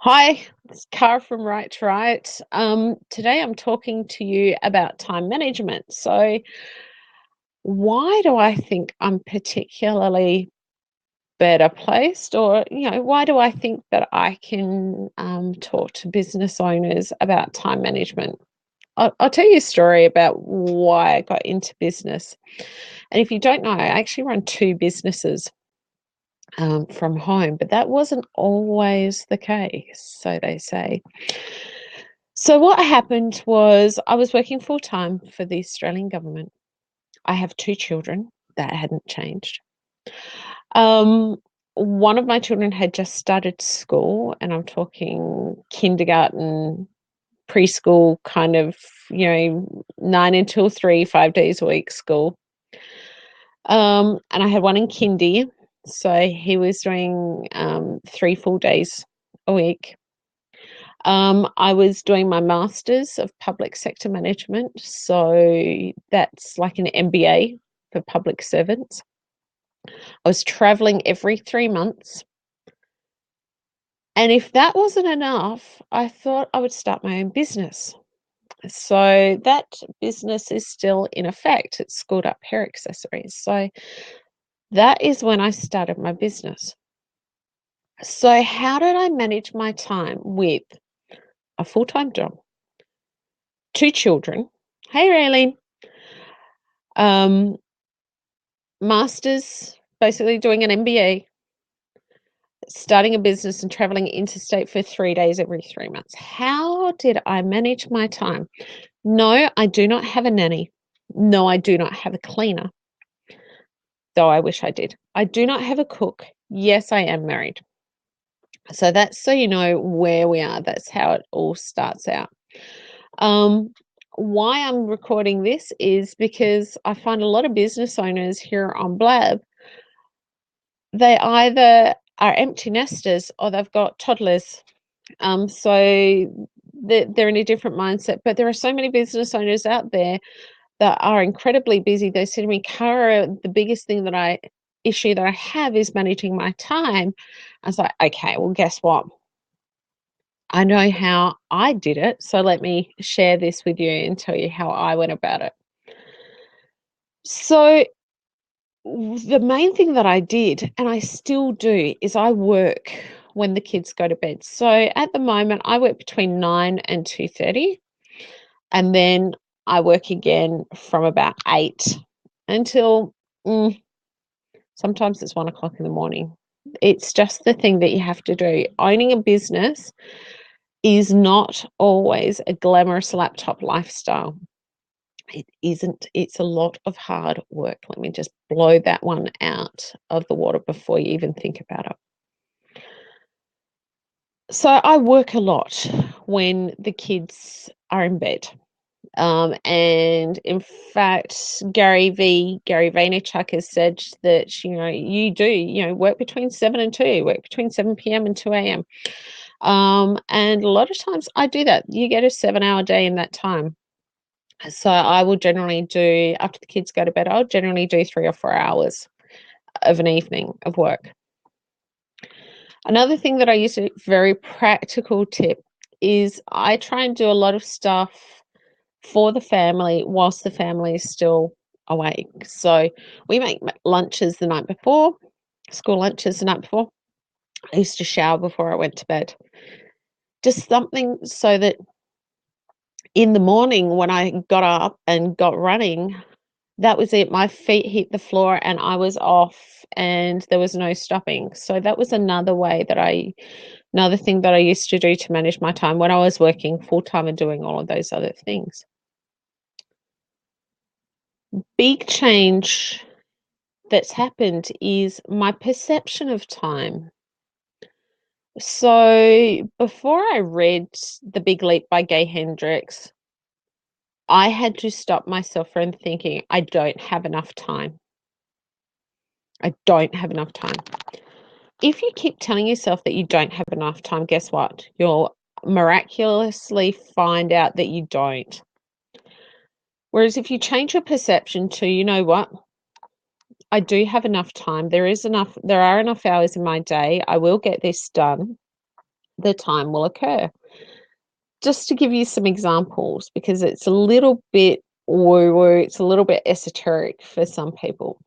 Hi, it's Cara from Right to Right. Today I'm talking to you about time management. So, why do I think I'm particularly better placed, or why do I think that I can talk to business owners about time management? I'll tell you a story about why I got into business. And if you don't know, I actually run two businesses from home, but that wasn't always the case, so they say. So what happened was I was working full time for the Australian government. I have two children. That hadn't changed. Um, One of my children had just started school, and I'm talking kindergarten, preschool, kind of, 9 until 3, 5 days a week school. And I had one in kindy, so he was doing 3 full days a week. I was doing my Masters of Public Sector Management, so that's like an MBA for public servants. I was traveling every 3 months. And if that wasn't enough, I thought I would start my own business. So that business is still in effect. It's Schooled Up Hair Accessories. So that is when I started my business. So, how did I manage my time with a full time job, two children? Hey, Raylene. Um, Masters, basically doing an MBA, starting a business and traveling interstate for 3 days every 3 months. How did I manage my time? No, I do not have a nanny. No, I do not have a cleaner, though I wish I did. I do not have a cook. Yes, I am married. So that's so you know where we are. That's how it all starts out. Um, why I'm recording this is because I find a lot of business owners here on Blab, they either are empty nesters or they've got toddlers. So they're in a different mindset. But there are so many business owners out there that are incredibly busy. They said to me, Cara, the biggest issue that I have is managing my time. I was like, okay, well, guess what? I know how I did it. So let me share this with you and tell you how I went about it. So the main thing that I did, and I still do, is I work when the kids go to bed. So at the moment, I work between 9 and 2:30, and then I work again from about 8 until sometimes it's 1 o'clock in the morning. It's just the thing that you have to do. Owning a business is not always a glamorous laptop lifestyle. It isn't. It's a lot of hard work. Let me just blow that one out of the water before you even think about it. So I work a lot when the kids are in bed. And in fact, Gary Vaynerchuk has said that, you do, work between 7 and 2, work between 7 p.m. and 2 a.m. And a lot of times I do that. You get a 7-hour day in that time. So I will generally do, after the kids go to bed, I'll generally do 3 or 4 hours of an evening of work. Another thing that I use, a very practical tip, is I try and do a lot of stuff for the family whilst the family is still awake. So we make lunches the night before, school lunches the night before. I used to shower before I went to bed. Just something so that in the morning when I got up and got running, that was it. My feet hit the floor and I was off and there was no stopping. So that was another thing that I used to do to manage my time when I was working full time and doing all of those other things. Big change that's happened is my perception of time. So before I read The Big Leap by Gay Hendricks, I had to stop myself from thinking I don't have enough time. I don't have enough time. If you keep telling yourself that you don't have enough time, guess what? You'll miraculously find out that you don't. Whereas if you change your perception to, you know what? I do have enough time. There are enough hours in my day. I will get this done. the time will occur. Just to give you some examples, because it's a little bit woo-woo, it's a little bit esoteric for some people.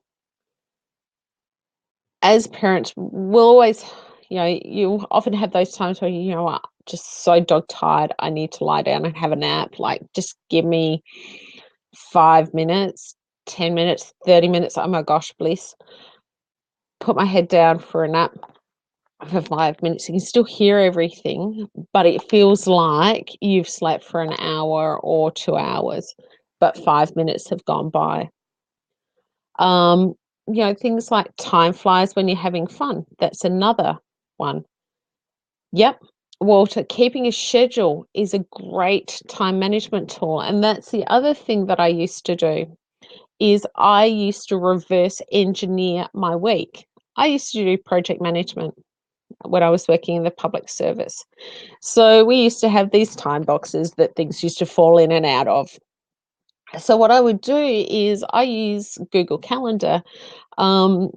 As parents, we'll always, you often have those times where, you know what, just so dog tired, I need to lie down and have a nap. Like, just give me 5 minutes, 10 minutes, 30 minutes. Oh my gosh, bliss. Put my head down for a nap for 5 minutes. You can still hear everything, but it feels like you've slept for an hour or 2 hours, but 5 minutes have gone by. Um, things like time flies when you're having fun. That's another one. Yep. Walter, keeping a schedule is a great time management tool. And that's the other thing that I used to do is I used to reverse engineer my week. I used to do project management when I was working in the public service. So we used to have these time boxes that things used to fall in and out of. So what I would do is I use Google Calendar, um,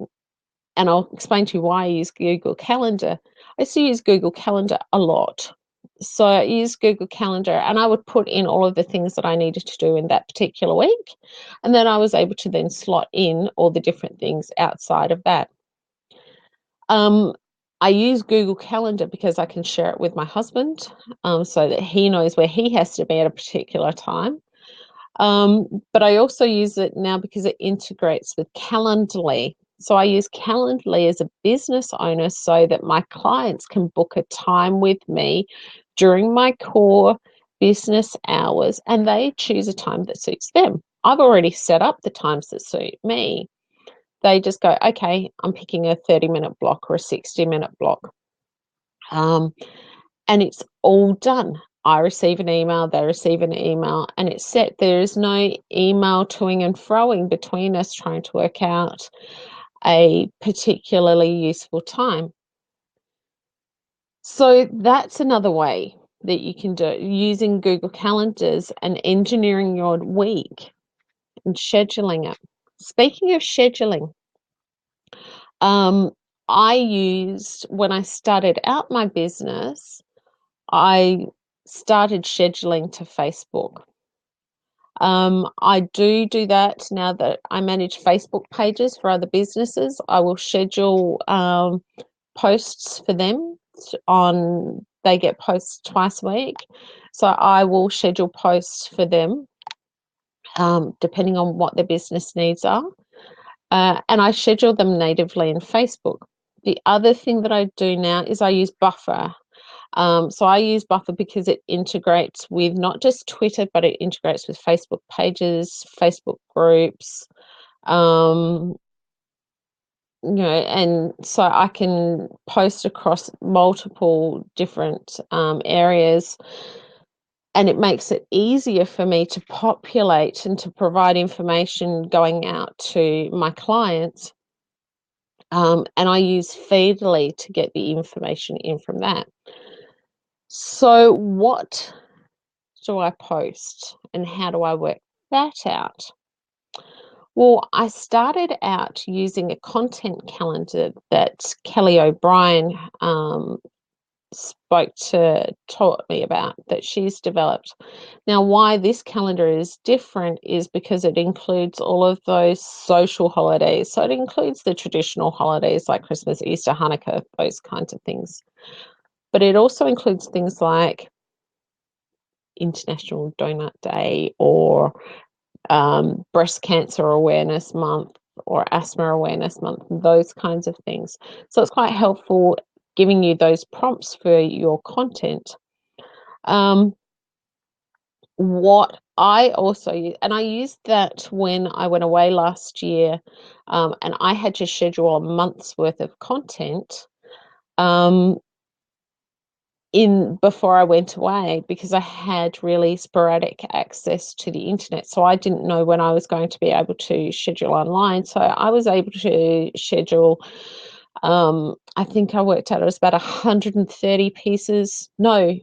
and I'll explain to you why I use Google Calendar. I used to use Google Calendar a lot. So I use Google Calendar and I would put in all of the things that I needed to do in that particular week. And then I was able to then slot in all the different things outside of that. I use Google Calendar because I can share it with my husband, so that he knows where he has to be at a particular time. But I also use it now because it integrates with Calendly. So I use Calendly as a business owner so that my clients can book a time with me during my core business hours and they choose a time that suits them. I've already set up the times that suit me. They just go, okay, I'm picking a 30-minute block or a 60-minute block. And it's all done. I receive an email, they receive an email, and it's set. There is no email toing and froing between us trying to work out a particularly useful time. So that's another way that you can do it, using Google Calendars and engineering your week and scheduling it. Speaking of scheduling, I used, when I started out my business, I started scheduling to Facebook. I do that now that I manage Facebook pages for other businesses. I will schedule posts for them they get posts twice a week. So I will schedule posts for them, depending on what their business needs are. And I schedule them natively in Facebook. The other thing that I do now is I use Buffer. So I use Buffer because it integrates with not just Twitter, but it integrates with Facebook pages, Facebook groups, and so I can post across multiple different areas, and it makes it easier for me to populate and to provide information going out to my clients. And I use Feedly to get the information in from that. So what do I post and how do I work that out? Well, I started out using a content calendar that Kelly O'Brien taught me about, that she's developed. Now, why this calendar is different is because it includes all of those social holidays. So it includes the traditional holidays like Christmas, Easter, Hanukkah, those kinds of things. But it also includes things like International Donut Day or Breast Cancer Awareness Month or Asthma Awareness Month, those kinds of things. So it's quite helpful giving you those prompts for your content. What I also use, and I used that when I went away last year, and I had to schedule a month's worth of content before I went away because I had really sporadic access to the internet. So I didn't know when I was going to be able to schedule online. So I was able to schedule, I think I worked out it was about 130 pieces. No,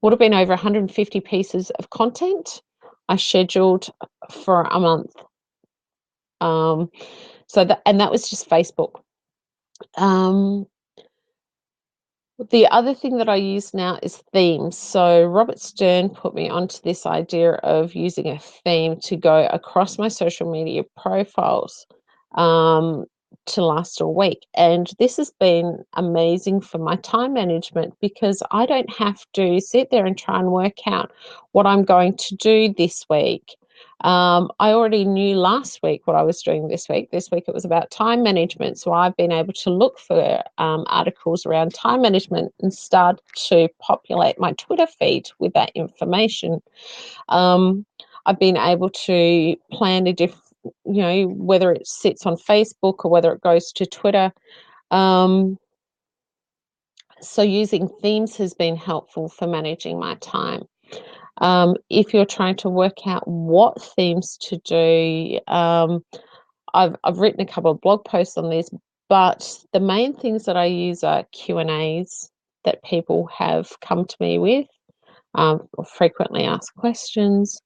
would have been over 150 pieces of content I scheduled for a month. And that was just Facebook. The other thing that I use now is themes. So Robert Stern put me onto this idea of using a theme to go across my social media profiles um, to last a week. And this has been amazing for my time management because I don't have to sit there and try and work out what I'm going to do this week. I already knew last week what I was doing this week. This week it was about time management. So I've been able to look for articles around time management and start to populate my Twitter feed with that information. I've been able to plan a different, whether it sits on Facebook or whether it goes to Twitter. So using themes has been helpful for managing my time. If you're trying to work out what themes to do, I've written a couple of blog posts on this, but the main things that I use are Q&As that people have come to me with, or frequently asked questions,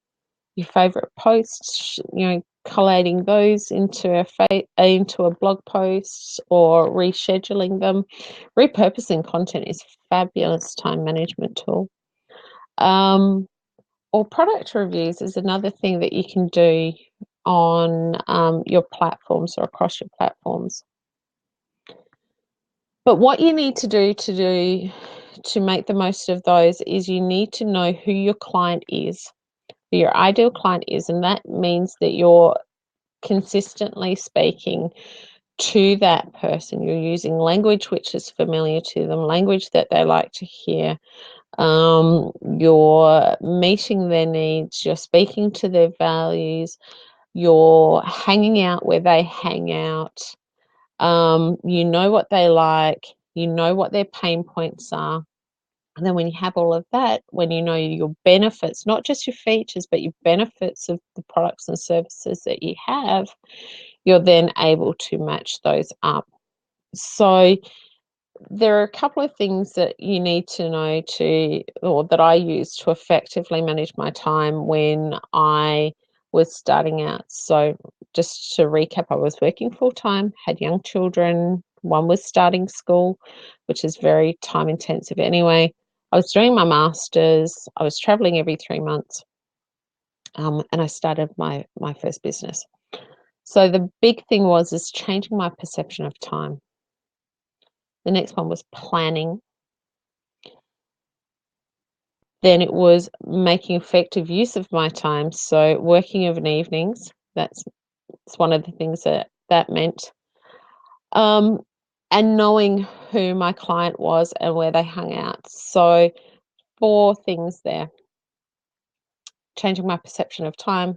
your favorite posts, collating those into a blog post or rescheduling them. Repurposing content is a fabulous time management tool. Or product reviews is another thing that you can do on your platforms or across your platforms. But what you need to do to make the most of those is you need to know who your client is, who your ideal client is, and that means that you're consistently speaking to that person. You're using language which is familiar to them, language that they like to hear. You're meeting their needs, you're speaking to their values, you're hanging out where they hang out. You know what they like, you know what their pain points are. And then when you have all of that, when you know your benefits, not just your features, but your benefits of the products and services that you have, you're then able to match those up. So there are a couple of things that you need to know or that I use to effectively manage my time when I was starting out. So just to recap, I was working full time, had young children. One was starting school, which is very time intensive anyway. I was doing my master's. I was traveling every 3 months, and I started my first business. So the big thing is changing my perception of time. The next one was planning. Then it was making effective use of my time. So working of an evenings, that's one of the things that meant. And knowing who my client was and where they hung out. So 4 things there. Changing my perception of time,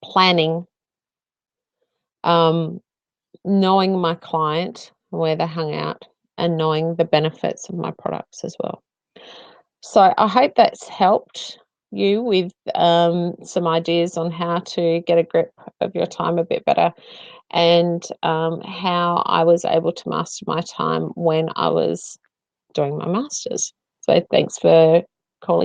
planning, knowing my client, where they hung out, and knowing the benefits of my products as well. So I hope that's helped you with some ideas on how to get a grip of your time a bit better, and how I was able to master my time when I was doing my master's. So thanks for calling.